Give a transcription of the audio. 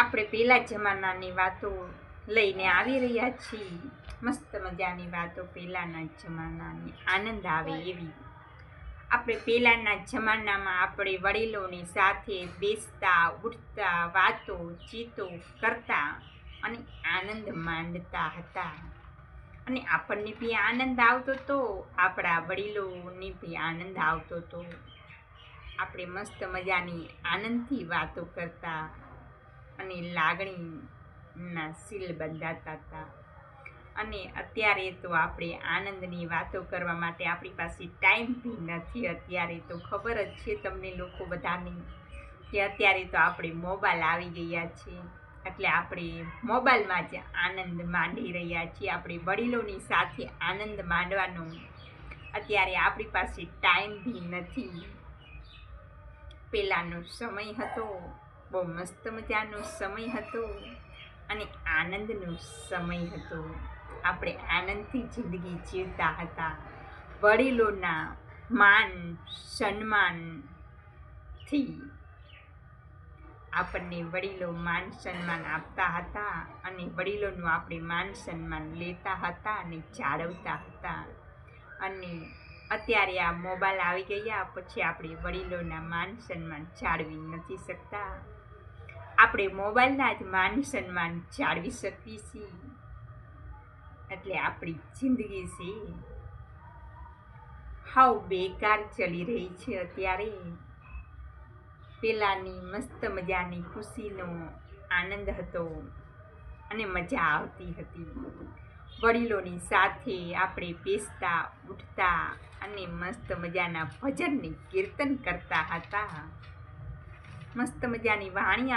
આપણે પહેલા જમાનાની વાતો લઈને આવી રહ્યા છીએ. મસ્ત મજાની વાતો, પહેલાના જમાનાની, આનંદ આવે એવી. આપણે પહેલાના જમાનામાં આપણે વડીલોની સાથે બેસતા, ઉઠતા, વાતો ચીતો કરતા અને આનંદ માંડતા હતા. અને આપણને બી આનંદ આવતો હતો, આપણા વડીલોને બી આનંદ આવતો હતો. આપણે મસ્ત મજાની આનંદથી વાતો કરતા અને લાગણીના સીલ બંધાતા હતા. અને અત્યારે તો આપણે આનંદની વાતો કરવા માટે આપણી પાસે ટાઈમ બી નથી. અત્યારે તો ખબર જ છે તમને લોકો બધાને કે અત્યારે તો આપણે મોબાઈલ આવી ગયા છે, એટલે આપણે મોબાઈલમાં જ આનંદ માંડી રહ્યા છીએ. આપણે વડીલોની સાથે આનંદ માંડવાનો અત્યારે આપણી પાસે ટાઈમ બી નથી. પહેલાંનો સમય હતો, બહુ મસ્ત મજાનો સમય હતો અને આનંદનો સમય હતો. આપણે આનંદથી જિંદગી જીવતા હતા. વડીલોના માન સન્માનથી આપણને વડીલો માન સન્માન આપતા હતા અને વડીલોનું આપણે માન સન્માન લેતા હતા અને જાળવતા હતા. અને અત્યારે આ મોબાઈલ આવી ગયા પછી આપણે વડીલોના માન સન્માન જાળવી નથી શકતા. આપણે મોબાઈલના જ માન સન્માન જાળવી શકીએ છીએ. એટલે આપણી જિંદગી છે હાવ બેકાર ચલી રહી છે અત્યારે. પહેલાંની મસ્ત મજાની ખુશીનો આનંદ હતો અને મજા આવતી હતી. વડીલોની સાથે આપણે બેસતા, ઉઠતા અને મસ્ત મજાના ભજનની કીર્તન કરતા હતા. મસ્ત મજાની વાણી